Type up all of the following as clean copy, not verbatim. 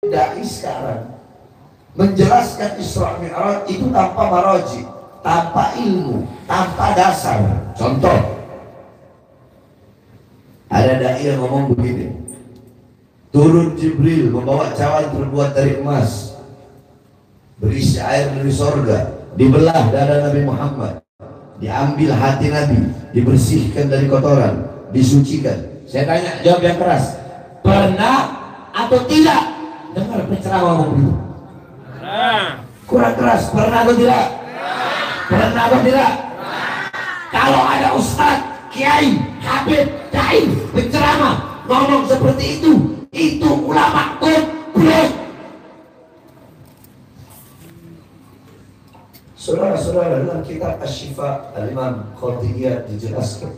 dai sekarang menjelaskan Isra Mi'raj itu tanpa maraji, tanpa ilmu, tanpa dasar. Contoh, ada dai yang ngomong begini, turun Jibril membawa cawan terbuat dari emas berisi air dari sorga, dibelah dada Nabi Muhammad, diambil hati Nabi, dibersihkan dari kotoran, disucikan. Saya tanya, jawab yang keras, pernah atau tidak dengar penceramah begitu? Kurang keras, pernah atau tidak? Pernah atau tidak? Kalau ada ustaz, kiai, habib, dai, penceramah ngomong seperti itu ulama goblok. Saudara-saudara, dalam kitab Asy-Syifa Al-Imam Qatibiyah dijelaskan,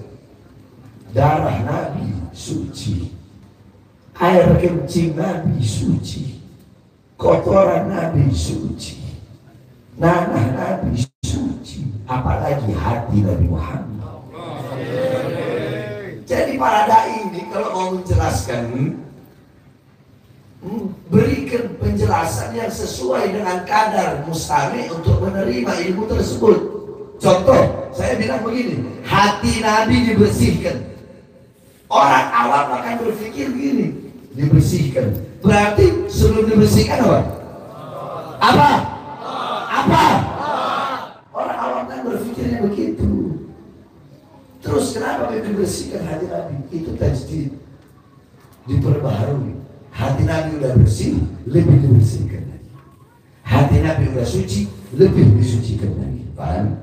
darah Nabi suci, air kencing Nabi suci, kotoran Nabi suci, nanah Nabi suci, apalagi hati Nabi Muhammad. Jadi para dai ini kalau mau menjelaskan, berikan penjelasan yang sesuai dengan kadar mustami untuk menerima ilmu tersebut. Contoh, saya bilang begini, hati Nabi dibersihkan. Orang awam akan berpikir begini, dibersihkan. Berarti sebelum dibersihkan apa? Apa? Orang awam kan berpikirnya begitu. Terus kenapa dibersihkan hati Nabi? Itu tajdid, diperbaharui. Hati Nabi udah bersih, lebih dibersihkan lagi. Hati Nabi udah suci, lebih disucikan lagi. Paham?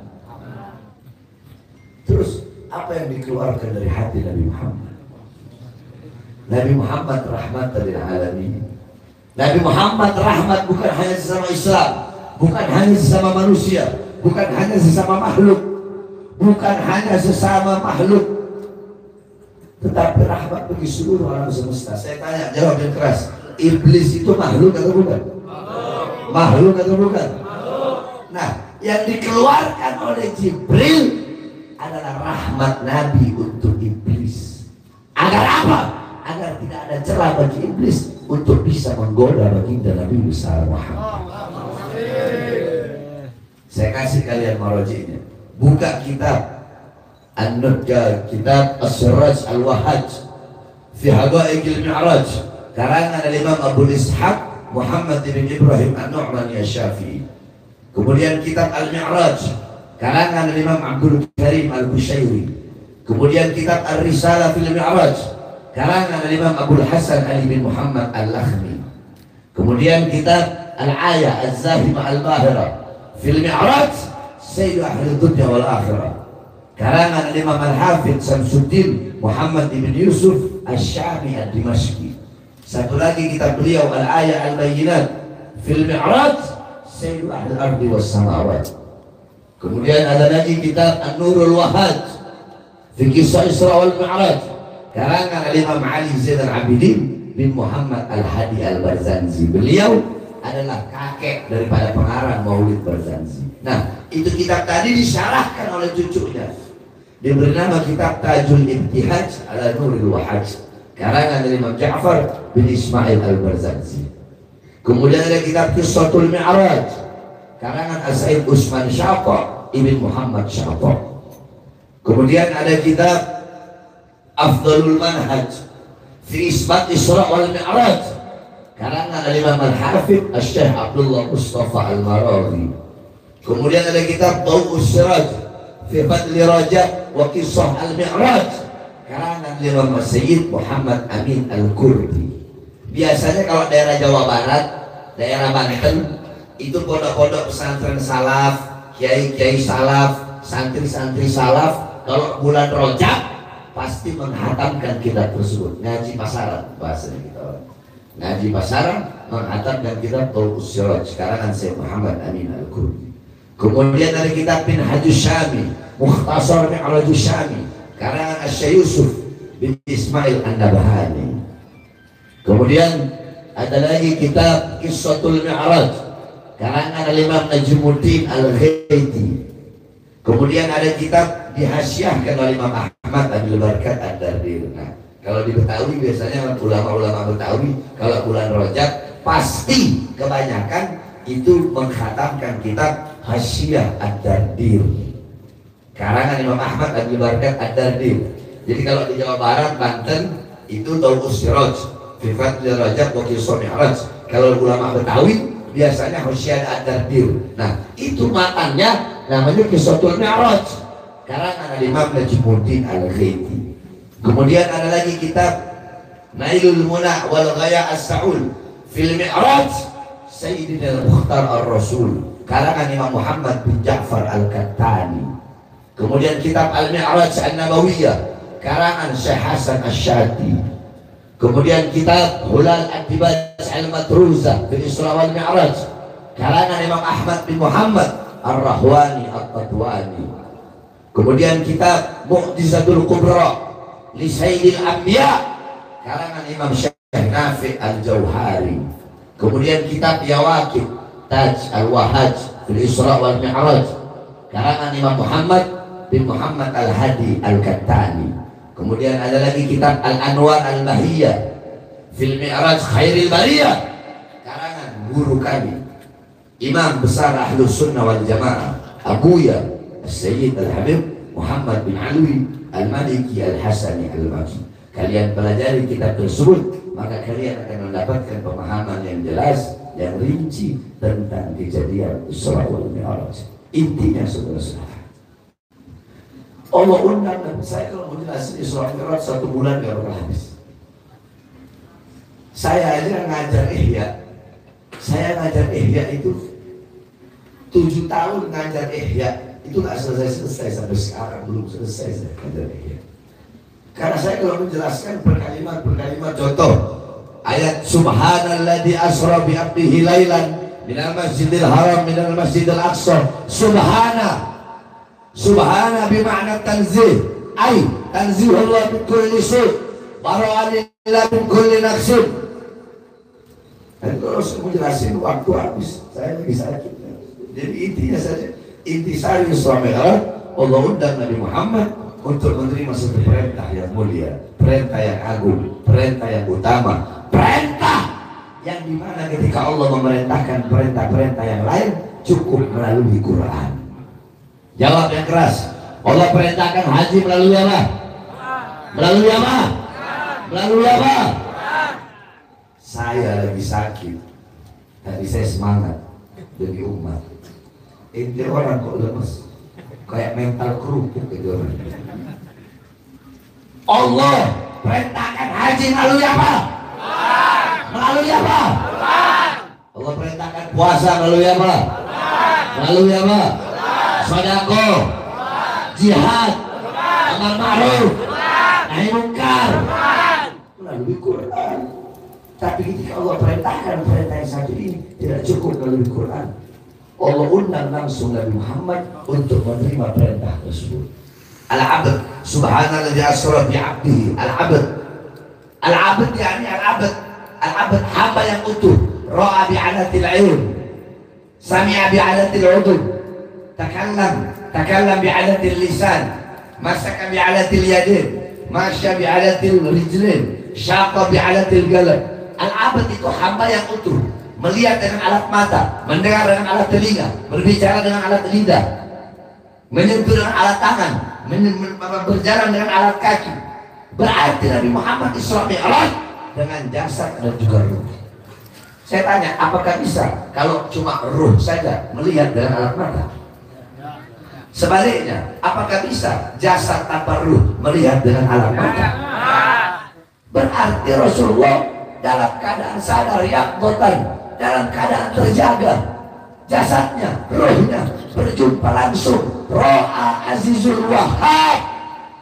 Terus apa yang dikeluarkan dari hati Nabi Muhammad? Nabi Muhammad rahmat lil alamin. Nabi Muhammad rahmat bukan hanya sesama Islam, bukan hanya sesama manusia, bukan hanya sesama makhluk, bukan hanya sesama makhluk, tetapi rahmat bagi seluruh alam semesta. Saya tanya, jawab yang keras, iblis itu makhluk atau bukan? Makhluk atau bukan? Nah, yang dikeluarkan oleh Jibril adalah rahmat Nabi untuk iblis. Agar apa? Agar tidak ada celah bagi iblis untuk bisa menggoda baginda Nabi besar Muhammad. Saya kasih kalian marojinya. Buka kitab An-Nujjar, kitab As-Siraj Al-Wahaj fi Haqaiqil Mi'raj, karangan Imam Abu Ishaq Muhammad bin Ibrahim An-Nu'mani Asy-Syafi'i. Kemudian kitab Al-Mi'raj, karangan Imam Abdul Karim Al-Bushairi. Kemudian kitab Ar-Risalah fil Mi'raj, karangan Imam Abdul Hasan Ali bin Muhammad Al-Lakhmi. Kemudian kitab Al-Ayah Az-Zahimah Al-Bahira fil Mi'raj Sayyid Ahli Dunya wal Akhirah, karangan Imam Al-Hafidh Samsuddin Muhammad ibn Yusuf Asy-Syami Ad-Dimashqi. Satu lagi kitab beliau Al-Ayah Al-Bayyinat fil Mi'raj Sayyid Ahli Ardi was Samawat. Kemudian ada lagi kitab An-Nurul Wahaj fi Kisah Isra wal Mi'raj, karangan Imam Ali Zain Al-Abidin bin Muhammad Al-Hadi Al-Barzanji. Beliau adalah kakek daripada pengarang Maulid Barzanji. Nah, itu kitab tadi disyarahkan oleh cucunya, diberi nama kitab Tajul Ibtihaj ala Nuril Wahaj, karangan Imam Ja'far bin Ismail Al-Barzanji. Kemudian ada kitab Qissatul Mi'raj, karangan As-Said Usman Syafa ibn Muhammad Syafa. Kemudian ada kitab Afdalul Manhaj fi Isbat Isra wal Mi'raj, karangan Imam Al-Hafidh Asy-Syaikh Abdullah Mustafa Al-Maraghi. Kemudian ada kitab Daw'us Siraj fi Fadli Rajab wa Qissah Al-Mi'raj, karangan Imam Sayyid Muhammad Amin Al-Kurdi. Biasanya kalau daerah Jawa Barat, daerah Banten, itu pondok-pondok pesantren salaf, kiai-kiai salaf, santri-santri salaf, kalau bulan Rajab pasti menghatamkan kitab tersebut. Ngaji pasaran bahasanya kita. Ngaji pasaran menghatamkan kitab Daw'us Siraj, karangan Syekh Muhammad Amin Al-Kurdi. Kemudian ada kitab Minhajus Syami, Mukhtasar Mi'rajus Syami, karangan Asy-Syaikh Yusuf bin Ismail An-Nabhani. Kemudian ada lagi kitab Qissatul Mi'raj, karangan Imam Najmuddin Al-Ghaiti. Kemudian ada kitab dihasyiahkan oleh Imam Ahmad Abil Barakat Ad-Dardir. Nah, kalau di Betawi biasanya ulama-ulama Betawi kalau bulan Rajab pasti kebanyakan itu mengkhatamkan kitab Hasyiyah Ad-Dardir karangan Imam Ahmad Abdul Barakat Ad-Dardir. Jadi kalau di Jawa Barat, Banten itu Tauqus Siraj fi Fadli Rajab wa Qisah Mi'raj. Kalau ulama Betawi biasanya Hasyiyah Ad-Dardir. Nah, itu matanya namanya Qissatul Mi'raj karangan Imam Najmuddin Al-Ghaiti. Kemudian ada lagi kitab Nailul Muna wal Ghaya As-Sa'ul fil Mi'raj Sayyidina Al-Mukhtar Ar-Rasul karangan Imam Muhammad bin Ja'far Al-Kattani. Kemudian kitab Al-Mi'raj An-Nabawiyah karangan Syekh Hasan Asy-Syati. Kemudian kitab Hulal Ad-Dibaj Al-Matruza fil Isra wal Mi'raj karangan Imam Ahmad bin Muhammad Ar-Rahwani At-Tatwani. Kemudian kitab Mu'jizatul Kubra li Sayyidil Anbiya karangan Imam Syekh Nafi' Al-Jauhari. Kemudian kitab Yawaqid Taj Al-Wahaj fil Isra wal Mi'raj karangan Imam Muhammad bin Muhammad Al-Hadi Al-Kattani. Kemudian ada lagi kitab Al-Anwar Al-Mahiyah fil Mi'raj Khairil Bariyah karangan guru kami Imam besar Ahlus Sunnah wal Jamaah Abuya Sayyid Al-Habib Muhammad bin Alwi Al-Maliki Al-Hasani Al-Maki. Kalian pelajari kitab tersebut, maka kalian akan mendapatkan pemahaman yang jelas, yang rinci tentang kejadian Isra wal Mi'raj. Intinya saudara-saudara, Allah undang dan saya kalau mau jelasin Isra wal Mi'raj 1 bulan gak bakal habis. Saya aja ngajar Ihya, saya ngajar Ihya itu 7 tahun ngajar Ihya itu gak selesai sampai sekarang, belum selesai saya ngajar Ihya. Karena saya kalau menjelaskan berkalimat contoh ayat Subhanalladzi asra bi 'abdihi lailan minal masjidil haram minal masjidil aqsa. Subhana bima'na tanzih, ay tanzihullah min kulli su' bara'alillah min kulli naqsin. Dan kalau saya menjelasin waktu habis, saya lagi sakit. Jadi intinya saja, intisari Isra Mi'raj, Allah undang Nabi Muhammad untuk menerima satu perintah yang mulia, perintah yang agung, perintah yang utama, perintah yang dimana ketika Allah memerintahkan perintah-perintah yang lain cukup melalui Quran. Jawab yang keras. Allah perintahkan haji melalui apa? Melalui apa? Melalui apa? Saya lagi sakit, tapi saya semangat demi umat. Ini orang kok lemes, kayak mental kerupuk gitu. Allah perintahkan haji melalui apa? Melalui apa? Allah perintahkan puasa melalui apa? Melalui apa? Sedekah, jihad, amar ma'ruf, nahi munkar, melalui Quran. Tapi ketika Allah perintahkan perintah yang satu ini tidak cukup melalui Quran. Allah undang langsung Nabi Muhammad untuk menerima perintah tersebut. Al-Abd, Subhanalladzi asra bi 'abdihi. Al-Abd yani Al-Abd hamba yang utuh. Ra'a bi 'alatil 'ilm, sami'a bi 'alatil 'udhun, takallam bi 'alatil lisan, masaka bi 'alatil yadin, masya bi 'alatil rijlin, syaqa bi 'alatil qalb. Al-Abd itu hamba yang utuh, melihat dengan alat mata, mendengar dengan alat telinga, berbicara dengan alat lidah, menyentuh dengan alat tangan, berjalan dengan alat kaki. Berarti Nabi Muhammad Isra Mi'raj dengan jasad dan juga ruh. Saya tanya, apakah bisa kalau cuma ruh saja melihat dengan alat mata? Sebaliknya, apakah bisa jasad tanpa ruh melihat dengan alat mata? Berarti Rasulullah dalam keadaan sadar yaqdatan, dalam keadaan terjaga, jasadnya, ruhnya berjumpa langsung. Ra'a Azizul Wahhab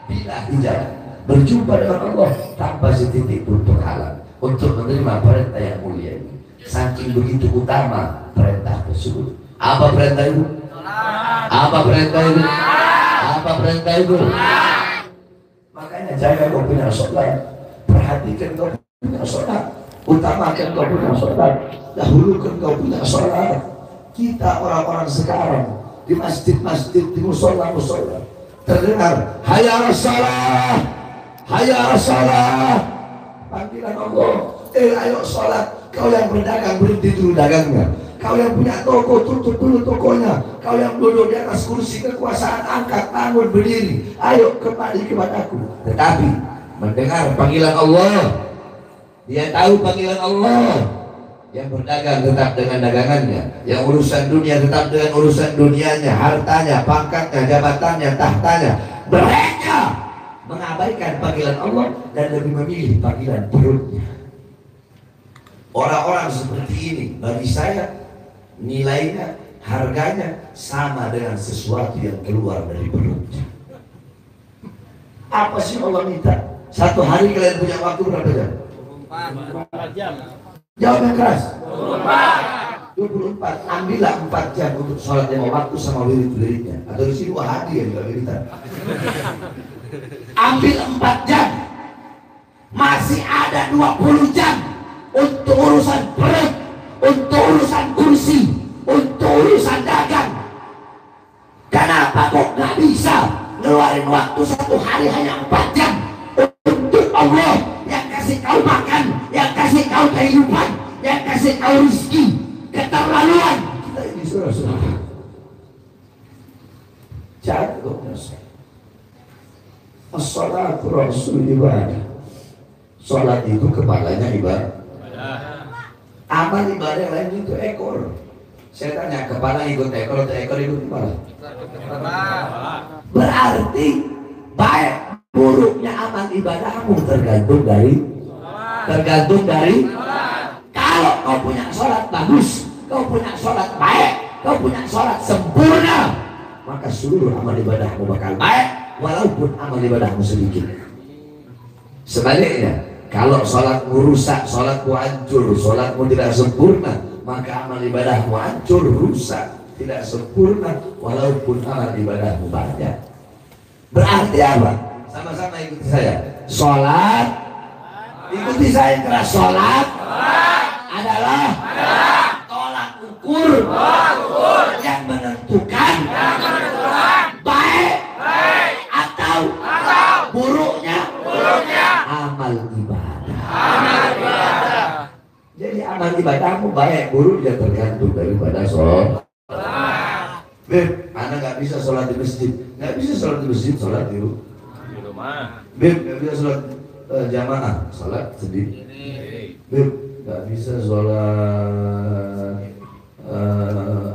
bila hijab, berjumpa dengan Allah tanpa setitik pun penghalang untuk menerima perintah yang mulia ini. Saking begitu utama perintah tersebut. Apa perintah itu? Apa perintah itu? Apa perintah itu? Makanya jaga kau punya sholat, perhatikan kau punya sholat, utamakan kau punya sholat, dahulukan kau punya sholat. Kita orang-orang sekarang di masjid-masjid, di musola-musola terdengar hayya as-salah, hayya as-salah, panggilan Allah, ayo sholat. Kau yang berdagang, berhenti dulu dagangnya. Kau yang punya toko, tutup dulu tokonya. Kau yang duduk di atas kursi kekuasaan, angkat tangan, berdiri. Ayo kembali kepadaku. Tetapi mendengar panggilan Allah, dia tahu panggilan Allah. Yang berdagang tetap dengan dagangannya, yang urusan dunia tetap dengan urusan dunianya, hartanya, pangkatnya, jabatannya, tahtanya. Mereka mengabaikan panggilan Allah dan lebih memilih panggilan perutnya. Orang-orang seperti ini bagi saya nilainya, harganya sama dengan sesuatu yang keluar dari perutnya. Apa sih Allah minta? Satu hari kalian punya waktu berapa jam? 24 jam. Jawab yang keras. 24. Ambillah 4 jam untuk sholat lima waktu sama wirid-wiridnya. Atau isi 2 hari yang juga wiridan. Ambil 4 jam. Masih ada 20 jam untuk urusan perut, untuk urusan kursi, untuk urusan dagang. Kenapa kok nggak bisa ngeluarin waktu satu hari hanya 4 jam untuk Allah yang kasih kau makan, yang kasih kau kehidupan, yang kasih kau rezeki? Keterlaluan kita ini, saudara-saudara. Jatuh as-salatu rasul ibadah. Salat itu kepalanya ibadah. Amal ibadah yang lain itu ekor. Saya tanya, kepala ikut ekor atau ekor ikut kepala? Berarti baik buruknya amal ibadahmu tergantung dari kalau kau punya sholat bagus, kau punya sholat baik, kau punya sholat sempurna, maka seluruh amal ibadahmu bakal baik walaupun amal ibadahmu sedikit. Sebaliknya, kalau sholatmu rusak, sholatmu hancur, sholatmu tidak sempurna, maka amal ibadahmu hancur, rusak, tidak sempurna walaupun amal ibadahmu banyak. Berarti apa? Sama-sama ikuti saya. Sholat, ikuti saya keras. Sholat adalah tolak ukur yang menentukan baik atau buruknya amal ibadah. Jadi amal ibadahmu baik buruk dia tergantung daripada sholat. Beb, anak nggak bisa sholat di masjid, nggak bisa sholat di masjid, sholat di rumah. Beb, nggak bisa sholat jamaah, sholat sendiri. Beb, nggak bisa sholat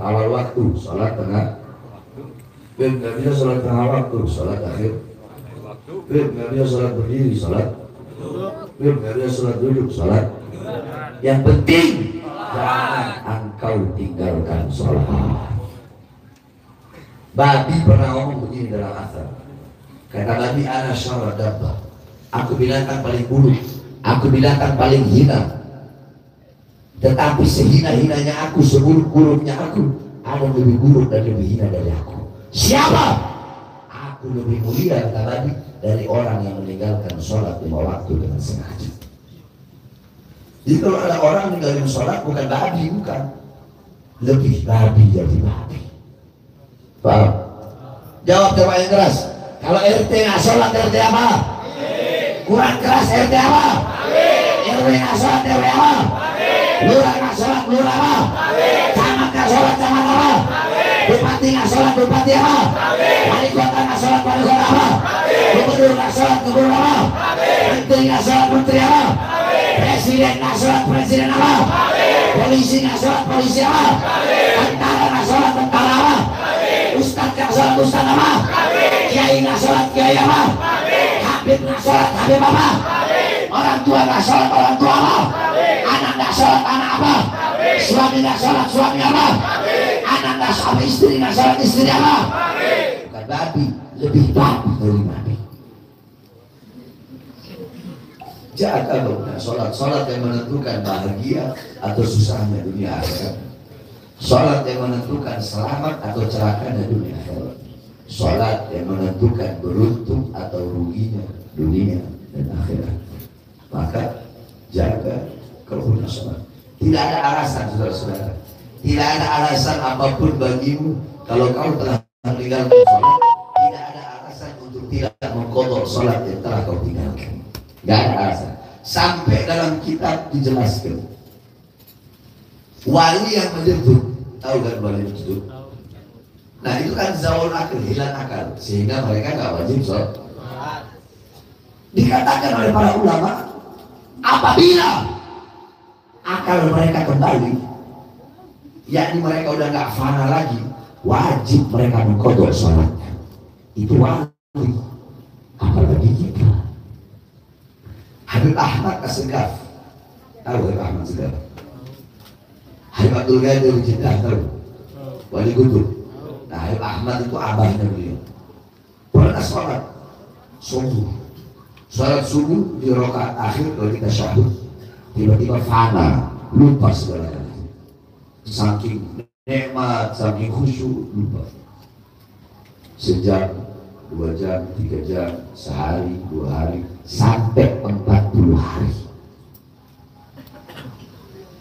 awal waktu, sholat tengah. Beb, nggak bisa sholat tengah waktu, sholat akhir. Beb, nggak bisa sholat berdiri, sholat. Beb, nggak bisa sholat duduk, sholat. Yang penting jangan engkau tinggalkan sholat. Babi pernah ngomong begini dalam asar. Kata Babi, ana syarra dabbah. Aku binatang paling buruk, aku binatang paling hina. Tetapi sehina-hinanya aku, seburuk-buruknya aku, ada lebih buruk dan lebih hina dari aku. Siapa? Aku lebih mulia, kata Babi, dari orang yang meninggalkan sholat 5 waktu dengan sengaja. Jadi kalau ada orang meninggalkan sholat, bukan babi, bukan. Lebih babi jadi babi. Paham? Jawab coba yang keras. Kalau RT nggak sholat, RT apa? Kurang keras, RT apa? RW nggak sholat, RW apa? Lurah nggak sholat, lurah apa? Camat nggak sholat, camat apa? Bupati nggak sholat, bupati apa? Wali kota nggak sholat, wali kota apa? Gubernur nggak sholat, gubernur apa? Menteri nggak sholat, menteri apa? Presiden nggak sholat, presiden apa? Polisi nggak sholat, polisi apa? Tentara nggak sholat, tentara apa? Ustadz nggak sholat, ustadz apa? Kiai nggak sholat, kiai apa? Habib nggak sholat, habib apa? Orang tua nggak sholat, orang tua apa? Anak nggak sholat, anak apa? Suami nggak sholat, suami apa? Anak nggak sholat, istri nggak sholat, istri apa? Bukan babi, lebih babi dari babi. Jaga dong sholat, sholat yang menentukan bahagia atau susahnya dunia akhirat. Sholat yang menentukan selamat atau celakanya dunia akhirat. Sholat yang menentukan beruntung atau ruginya dunia dan akhirat. Maka jaga kerukunan sholat. Tidak ada alasan, saudara-saudara. Tidak ada alasan apapun bagimu kalau kau telah meninggalkan sholat. Tidak ada alasan untuk tidak mengqadha sholat yang telah kau tinggalkan. Tidak ada alasan. Sampai dalam kitab dijelaskan Wali yang menjemput, tahu kan wali menjemput? Nah itu kan zawal akal, hilang akal, sehingga mereka nggak wajib sholat. Dikatakan oleh para ulama, apabila akal mereka kembali, yakni mereka udah nggak fana lagi, wajib mereka mengkodok sholatnya. Itu wali, apalagi kita. Habib Ahmad As-Segaf, tahu Habib Ahmad As-Segaf? Habib Abdul Ghadir Jeddah, tahu? Wali Kutub. Nah Habib Ahmad itu abahnya beliau. Pernah sholat subuh, sholat subuh di rakaat akhir kalau kita syahud, tiba-tiba fana, lupa segala-galanya. Saking nikmat, saking khusyuk, lupa. Sejam, 2 jam, 3 jam, sehari, 2 hari, sampai 40 hari.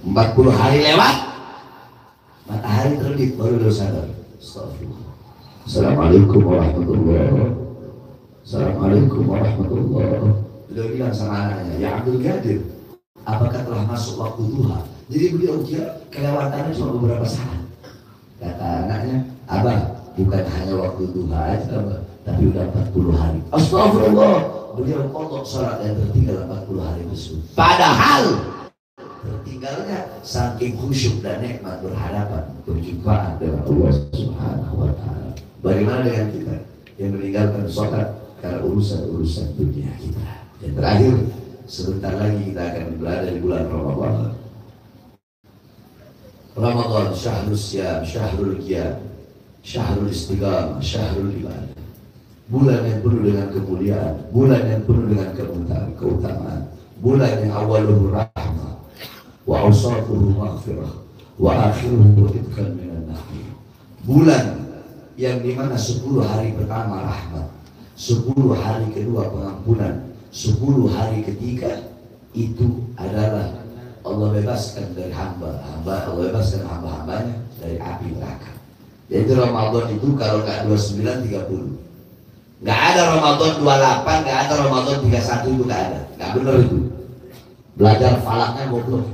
40 hari lewat, matahari terbit, baru dia sadar. Astagfirullah. Assalamualaikum warahmatullahi wabarakatuh. Assalamualaikum warahmatullahi wabarakatuh. Beliau bilang sama anaknya, ya Abdul Ghadir, apakah telah masuk waktu duha? Jadi beliau kira kelewatannya cuma beberapa saat. Kata anaknya, abah, bukan hanya waktu duha aja, abah, tapi udah 40 hari. Astagfirullah. Beliau kodok sholat yang tertinggal 40 hari tersebut. Padahal tertinggalnya saking khusyuk dan nikmat berhadapan berjumpaan dengan Allah Subhanahu wa Ta'ala. Bagaimana dengan kita yang meninggalkan sholat karena urusan dunia kita? Dan terakhir, sebentar lagi kita akan berada di bulan Ramadan. Ramadan, syahrul siyam, syahrul qiyam, syahrul istiqamah, syahrul ibadah. Bulan yang penuh dengan kemuliaan, bulan yang penuh dengan keutamaan, bulan yang awaluhu rahmah, wa awsatuhu maghfirah, wa akhiruhu idkhan minan nahir. Bulan yang dimana 10 hari pertama rahmat, 10 hari kedua pengampunan, 10 hari ketiga itu adalah Allah bebaskan dari Allah bebaskan hamba-hambanya dari api neraka. Jadi Ramadan itu kalau nggak 29, 30. Nggak ada Ramadan 28, nggak ada Ramadan 31, itu nggak ada. Nggak benar itu. Belajar falaknya goblok.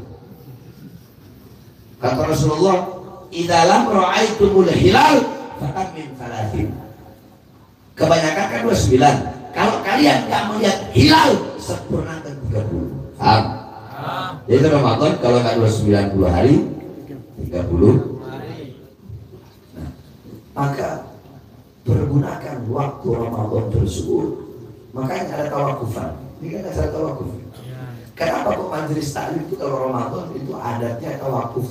Kata Rasulullah, "Idzalam ra'aitumul hilal faqad min salatin." Kebanyakan kan 29. Kalau kalian nggak melihat hilal, sempurnakan 30. Paham? Jadi Ramadan kalau nggak 29 hari, 30 hari. Nah, maka pergunakan waktu Ramadan tersebut. Makanya ada tawakufan. Ini kan ada tawakuf. Kenapa kok majelis taklim itu kalau Ramadan itu adatnya tawakuf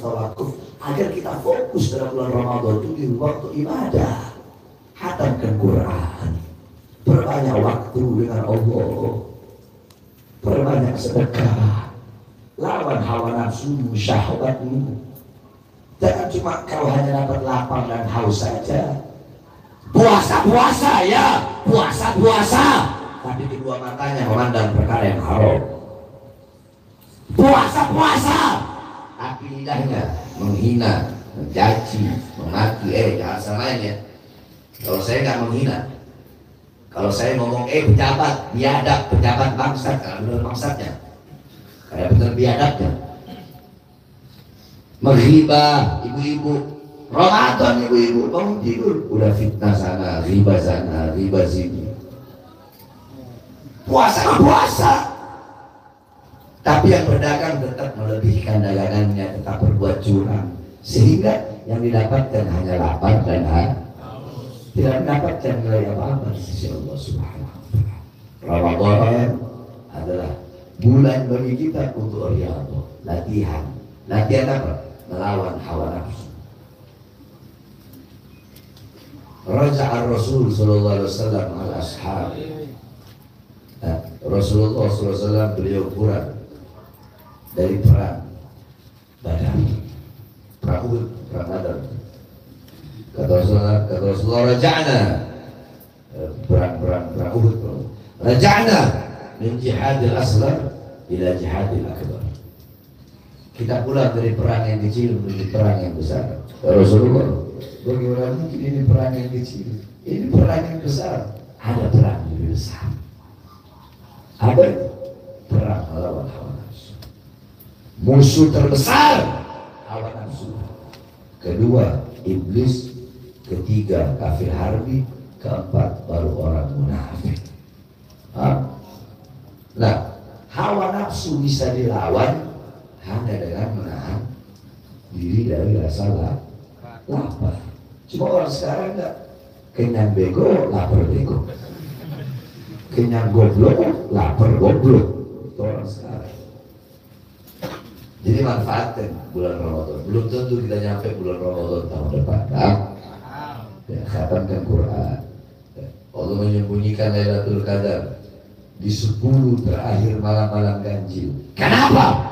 agar kita fokus dalam bulan Ramadan itu di waktu ibadah. Hatamkan Quran, perbanyak waktu dengan Allah, perbanyak sedekah, lawan hawa nafsu syahwatmu. Jangan cuma kau hanya dapat lapar dan haus saja. Puasa ya, puasa, tapi kedua matanya memandang perkara yang haram. Puasa, tapi lidahnya menghina, mencaci, memaki. Jangan samain ya. Kalau saya nggak menghina, kalau saya ngomong pejabat, biadab, pejabat bangsat, karena benar bangsatnya, karena benar biadabnya. Menghibah ibu-ibu. Ramadan ibu-ibu bangun tidur udah fitnah sana, riba sini. Puasa. Tapi yang berdagang tetap melebihkan dagangannya, tetap berbuat curang, sehingga yang didapatkan hanya lapar dan tidak mendapatkan nilai apa-apa di sisi Allah Subhanahu wa Ta'ala. Ramadan adalah bulan bagi kita untuk riyadhah, latihan apa? Melawan hawa nafsu. Raja'a Rasul sallallahu alaihi wasallam al-ashab. Rasulullah sallallahu alaihi wasallam beliau pulang dari perang Badar. Perang Badar. Kata Rasulullah raja'na perang Uhud. Raja'na min jihadil asghar ila jihadil akbar. Kita pulang dari perang yang kecil menuju perang yang besar. Rasulullah, bagaimana mungkin ini perang yang kecil? Ini perang yang besar. Ada perang yang lebih besar. Apa itu? Perang melawan hawa nafsu. Musuh terbesar hawa nafsu. Kedua, iblis. Ketiga, kafir harbi. Keempat, baru orang munafik. Nah, hawa nafsu bisa dilawan hanya dengan menahan diri dari rasa lapar. Cuma orang sekarang enggak, kenyang bego, lapar bego. Kenyang goblok, lapar goblok. Itu orang sekarang. Jadi manfaatkan bulan Ramadan. Belum tentu kita nyampe bulan Ramadan tahun depan. Ya, khatamkan Quran. Allah menyembunyikan Lailatul Qadar di 10 terakhir malam-malam ganjil. Kenapa?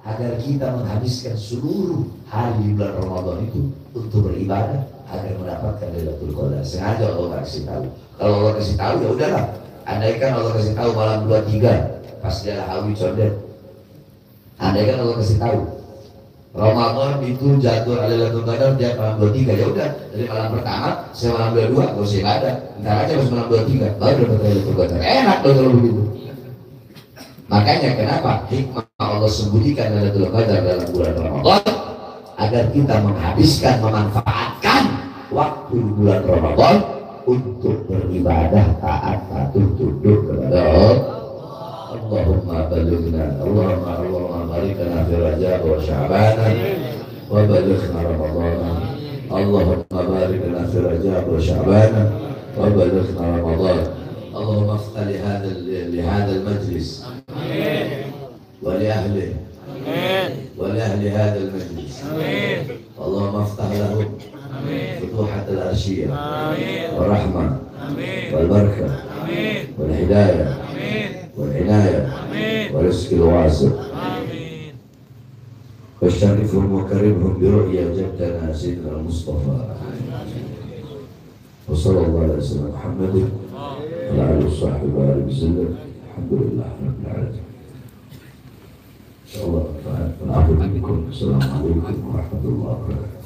Agar kita menghabiskan seluruh hari di bulan Ramadan itu untuk beribadah agar mendapatkan Lailatul Qadar. Sengaja Allah kasih tahu. Kalau Allah kasih tahu ya udahlah. Andaikan Allah kasih tahu malam 23 pas dia hawi condet. Andaikan Allah kasih tahu Ramadan itu jatuh Lailatul Qadar dia malam 23, ya udah dari malam pertama saya malam 22 kalau saya nggak ada, ntar aja pas malam 23 baru dapat Lailatul Qadar. Enak dong kalau begitu. Makanya kenapa hikmah Allah sembunyikan Lailatul Qadar dalam bulan Ramadan agar kita menghabiskan, memanfaatkan waktu bulan Ramadan untuk beribadah, taat, patuh, tunduk kepada Allah. Allahumma balighna, Allahumma bariklana fi Rajab wa Sya'ban wa balighna Ramadan. Allahumma bariklana fi Rajab wa Sya'ban wa balighna Ramadan. Allahumma iftah li hadzal majlis. Amin. Wa li ahlihi. Amin. Wa li ahli hadzal majlis. Amin. Allahumma iftah lahum. Amin. Futuhat al-arshiyah. Amin. Wa rahmah. Amin. Wal barakah. Amin. Wal hidayah. Amin. والعناية ورزق الواسع واشرفهم وكرمهم برؤيا جدنا سيدنا المصطفى وصلى الله على سيدنا محمد وعلى آله وصحبه وسلم. الحمد لله رب العالمين. إن شاء الله العفو منكم. السلام عليكم ورحمة الله وبركاته.